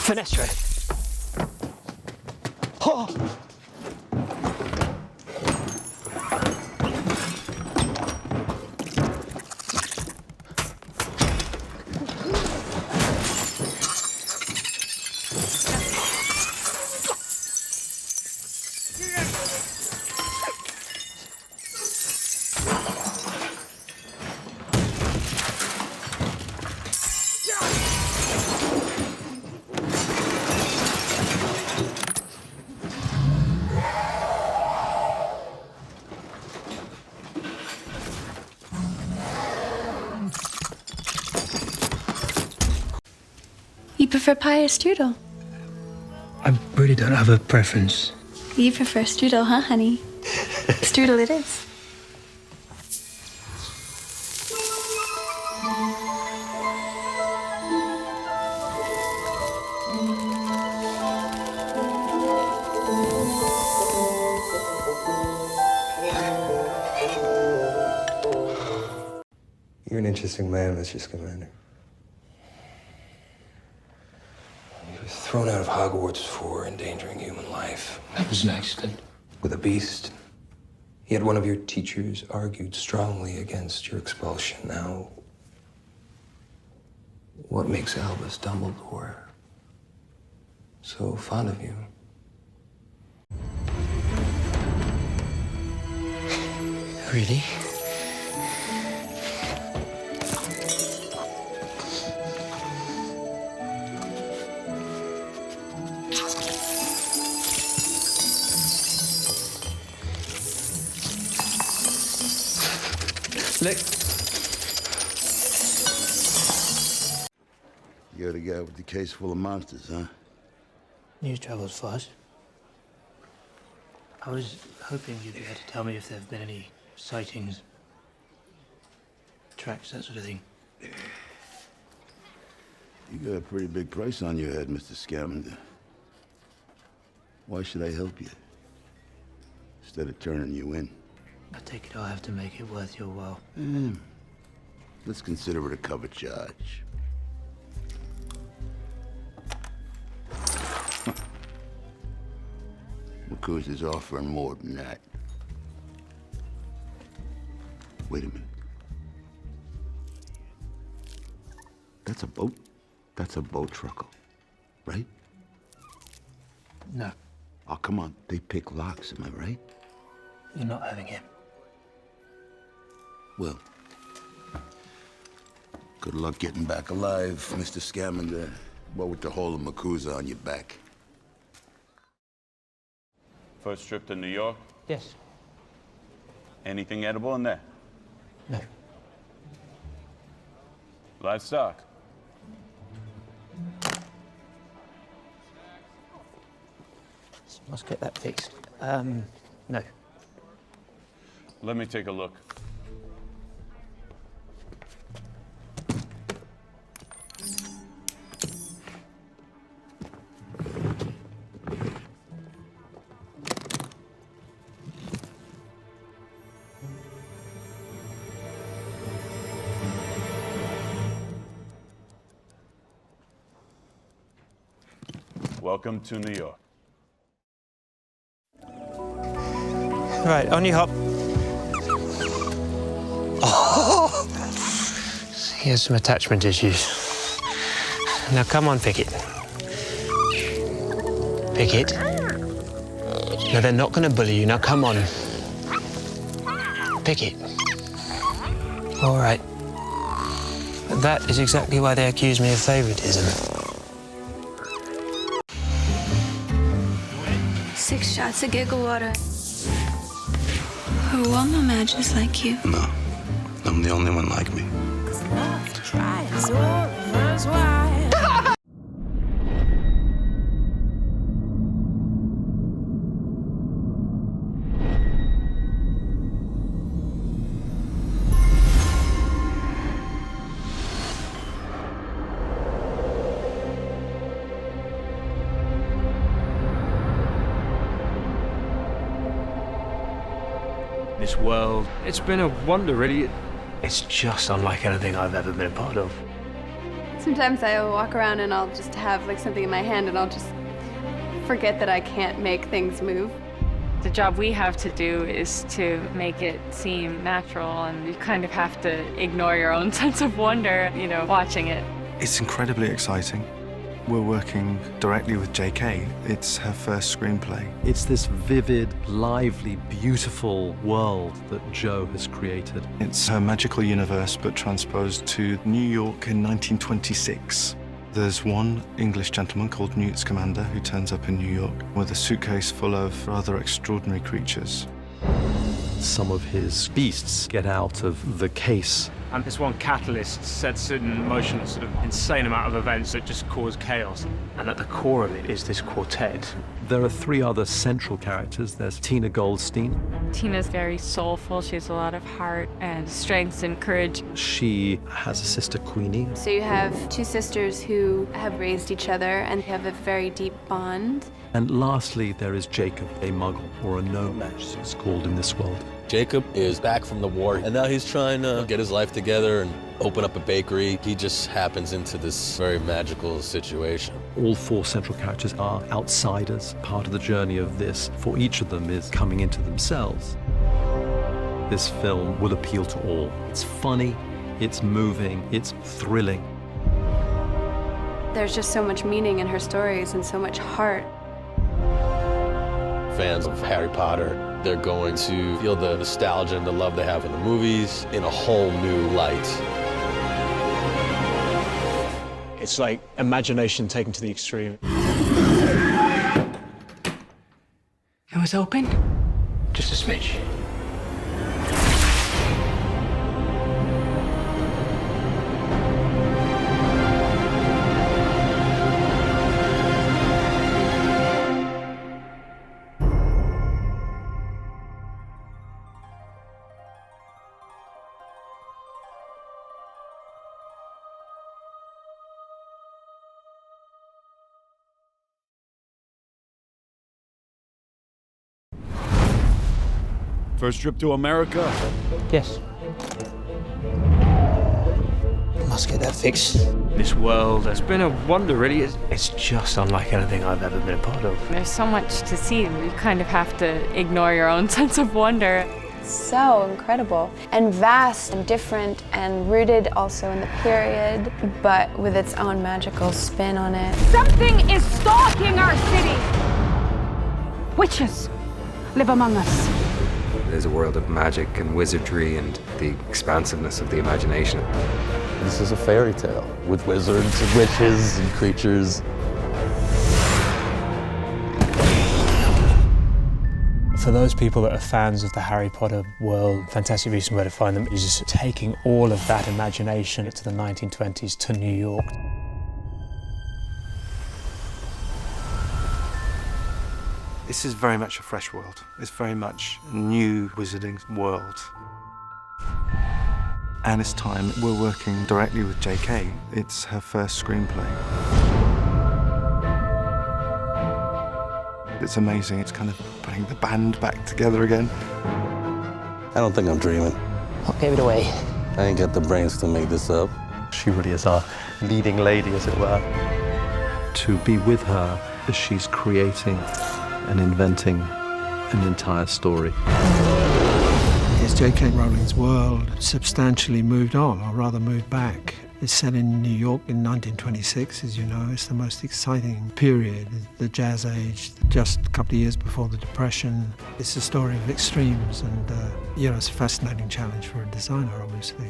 Fenestra. Oh! You prefer pie or strudel? I really don't have a preference. You prefer strudel, huh, honey? Strudel it is. You're an interesting man, Mr. Scamander. He was thrown out of Hogwarts for endangering human life. That was an accident. With a beast. Yet one of your teachers argued strongly against your expulsion. Now, what makes Albus Dumbledore so fond of you? Really? Look. You're the guy with the case full of monsters, huh? News travels fast. I was hoping you'd be able to tell me if there have been any sightings, tracks, that sort of thing. You got a pretty big price on your head, Mr. Scamander. Why should I help you? Instead of turning you in. I take it I'll have to make it worth your while. Let's consider it a covered charge. McCoos is offering more than that. Wait a minute. That's a boat? That's a boat truckle, right? No, Oh, come on. They pick locks, am I right? you're not having him. Well, good luck getting back alive, Mr. Scamander. What with the whole of McCoos on your back? First trip to New York? Yes. Anything edible in there? No. Livestock? Must get that fixed. No. Let me take a look. Welcome to New York. Right, on your hop. Oh! Here's some attachment issues. Now come on, pick it. Pick it. No, they're not going to bully you. Now come on. Pick it. All right. That is exactly why they accuse me of favoritism. 6 shots of giggle water. Who all my matches like you? No, I'm the only one like me. This world, it's been a wonder, really. It's just unlike anything I've ever been a part of. Sometimes I walk around and I'll just have like something in my hand and I'll just forget that I can't make things move. The job we have to do is to make it seem natural, and you kind of have to ignore your own sense of wonder, you know, watching it. It's incredibly exciting. We're working directly with JK. It's her first screenplay. It's this vivid, lively, beautiful world that Jo has created. It's her magical universe, but transposed to New York in 1926. There's one English gentleman called Newt Scamander who turns up in New York with a suitcase full of rather extraordinary creatures. Some of his beasts get out of the case. And this one catalyst sets in motion a sort of insane amount of events that just cause chaos. And at the core of it is this quartet. There are three other central characters. There's Tina Goldstein. Tina's very soulful. She has a lot of heart and strength and courage. She has a sister, Queenie. So you have two sisters who have raised each other and have a very deep bond. And lastly, there is Jacob, a muggle, or a nomad, as it's called in this world. Jacob is back from the war, and now he's trying to get his life together and open up a bakery. He just happens into this very magical situation. All four central characters are outsiders. Part of the journey of this, for each of them, is coming into themselves. This film will appeal to all. It's funny, it's moving, it's thrilling. There's just so much meaning in her stories and so much heart. Fans of Harry Potter, they're going to feel the nostalgia and the love they have in the movies in a whole new light. It's like imagination taken to the extreme. It was open? Just a smidge. First trip to America? Yes. Must get that fixed. This world has been a wonder, really. It's just unlike anything I've ever been a part of. There's so much to see. You kind of have to ignore your own sense of wonder. So incredible and vast and different and rooted also in the period, but with its own magical spin on it. Something is stalking our city. Witches live among us. There's a world of magic and wizardry and the expansiveness of the imagination. This is a fairy tale with wizards and witches and creatures. For those people that are fans of the Harry Potter world, Fantastic Beasts and Where to Find Them is just taking all of that imagination to the 1920s to New York. This is very much a fresh world. It's very much a new wizarding world. And it's time. We're working directly with JK. It's her first screenplay. It's amazing. It's kind of putting the band back together again. I don't think I'm dreaming. What gave it away? I ain't got the brains to make this up. She really is our leading lady, as it were. To be with her as she's creating and inventing an entire story. Yes, J.K. Rowling's world substantially moved on, or rather moved back. It's set in New York in 1926, as you know. It's the most exciting period, the Jazz Age, just a couple of years before the Depression. It's a story of extremes, and it's a fascinating challenge for a designer, obviously.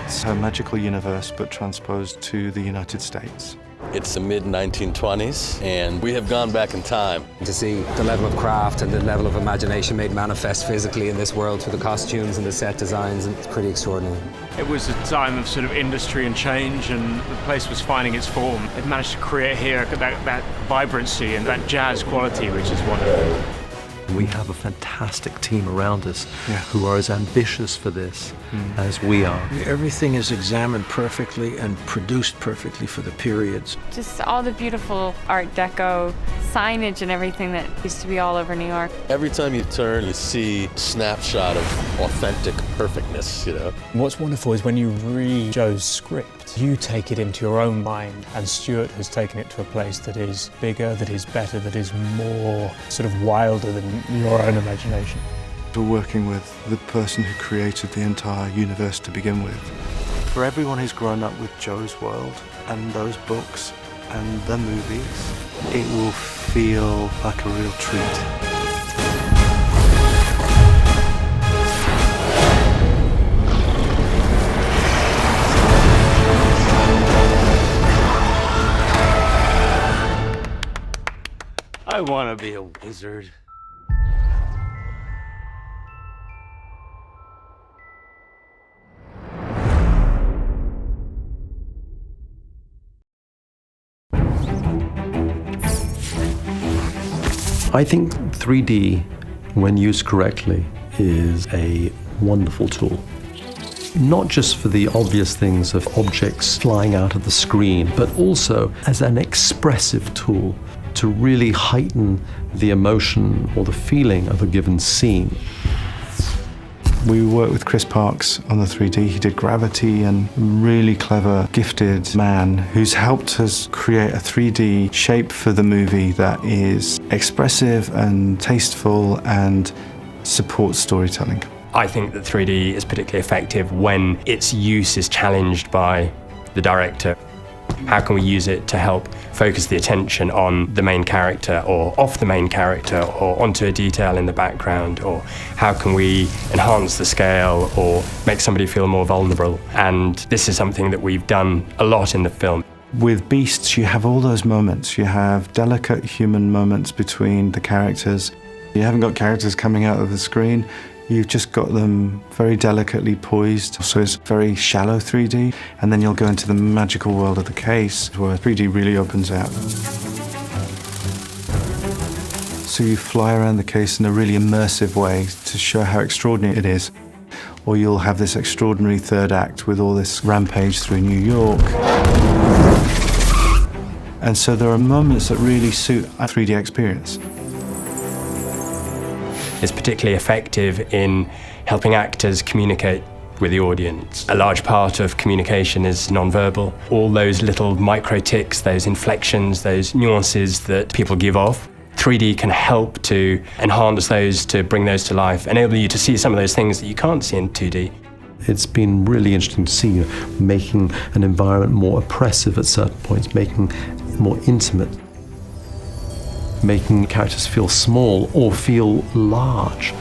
It's her magical universe, but transposed to the United States. It's the mid-1920s, and we have gone back in time. To see the level of craft and the level of imagination made manifest physically in this world through the costumes and the set designs, and it's pretty extraordinary. It was a time of sort of industry and change, and the place was finding its form. They've managed to create here that vibrancy and that jazz quality, which is wonderful. We have a fantastic team around us who are as ambitious for this as we are. Everything is examined perfectly and produced perfectly for the periods. Just all the beautiful Art Deco signage and everything that used to be all over New York. Every time you turn, you see a snapshot of authentic perfectness, you know? What's wonderful is when you read Joe's script, you take it into your own mind, and Stuart has taken it to a place that is bigger, that is better, that is more sort of wilder than your own imagination. We're working with the person who created the entire universe to begin with. For everyone who's grown up with Joe's world and those books and the movies, it will feel like a real treat. I want to be a wizard. I think 3D, when used correctly, is a wonderful tool. Not just for the obvious things of objects flying out of the screen, but also as an expressive tool to really heighten the emotion or the feeling of a given scene. We worked with Chris Parks on the 3D. He did Gravity, and really clever, gifted man who's helped us create a 3D shape for the movie that is expressive and tasteful and supports storytelling. I think that 3D is particularly effective when its use is challenged by the director. How can we use it to help focus the attention on the main character or off the main character or onto a detail in the background, or how can we enhance the scale or make somebody feel more vulnerable? And this is something that we've done a lot in the film. With Beasts, you have all those moments. You have delicate human moments between the characters. You haven't got characters coming out of the screen. You've just got them very delicately poised, so it's very shallow 3D, and then you'll go into the magical world of the case, where 3D really opens out. So you fly around the case in a really immersive way to show how extraordinary it is. Or you'll have this extraordinary third act with all this rampage through New York. And so there are moments that really suit a 3D experience. It's particularly effective in helping actors communicate with the audience. A large part of communication is nonverbal. All those little micro ticks, those inflections, those nuances that people give off, 3D can help to enhance those, to bring those to life, enable you to see some of those things that you can't see in 2D. It's been really interesting to see, making an environment more oppressive at certain points, making it more intimate, making characters feel small or feel large.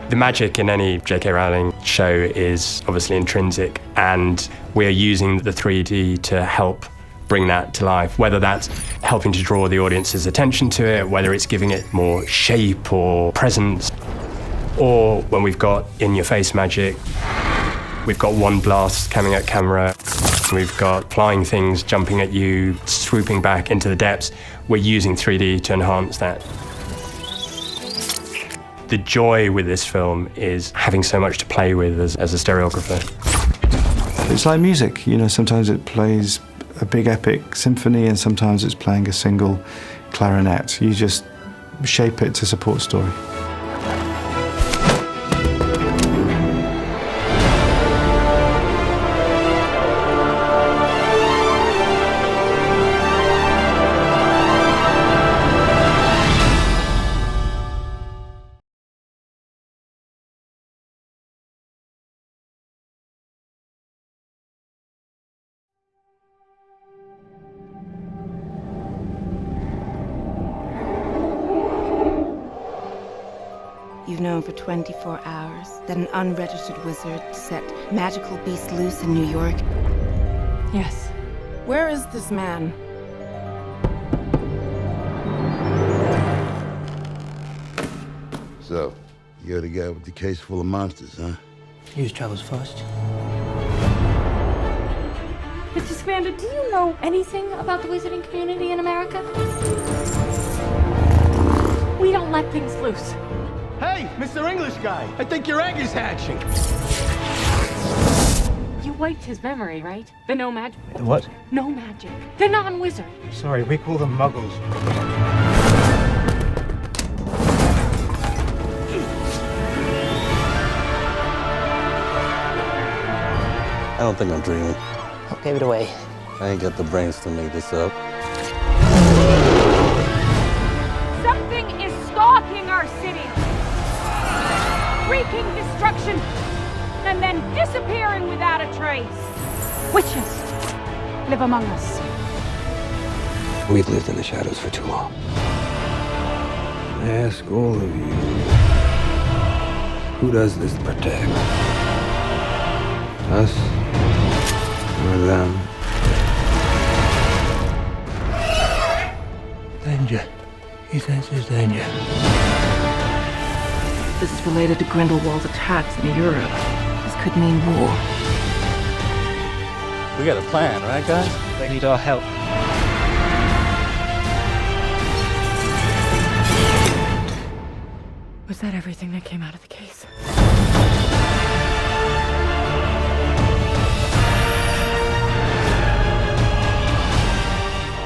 The magic in any J.K. Rowling show is obviously intrinsic, and we're using the 3D to help bring that to life, whether that's helping to draw the audience's attention to it, whether it's giving it more shape or presence, or when we've got in-your-face magic, we've got one blast coming at camera, we've got flying things jumping at you, swooping back into the depths. We're using 3D to enhance that. The joy with this film is having so much to play with as a stereographer. It's like music, sometimes it plays a big epic symphony and sometimes it's playing a single clarinet. You just shape it to support story. You've known for 24 hours that an unregistered wizard set magical beasts loose in New York? Yes. Where is this man? So, you're the guy with the case full of monsters, huh? News travels fast. Mr. Scamander, do you know anything about the wizarding community in America? We don't let things loose. Hey, Mr. English guy, I think your egg is hatching. You wiped his memory, right? The no magic. The what? No magic. The non-wizard. Sorry, we call them muggles. I don't think I'm dreaming. Give it away. I ain't got the brains to make this up. Something is stalking our city, wreaking destruction, and then disappearing without a trace. Witches live among us. We've lived in the shadows for too long. I ask all of you, who does this protect? Us or them? Danger. He senses danger. This is related to Grindelwald's attacks in Europe. This could mean war. We got a plan, right, guys? They need our help. Was that everything that came out of the case?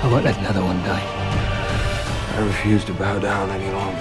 I won't let another one die. I refuse to bow down any longer.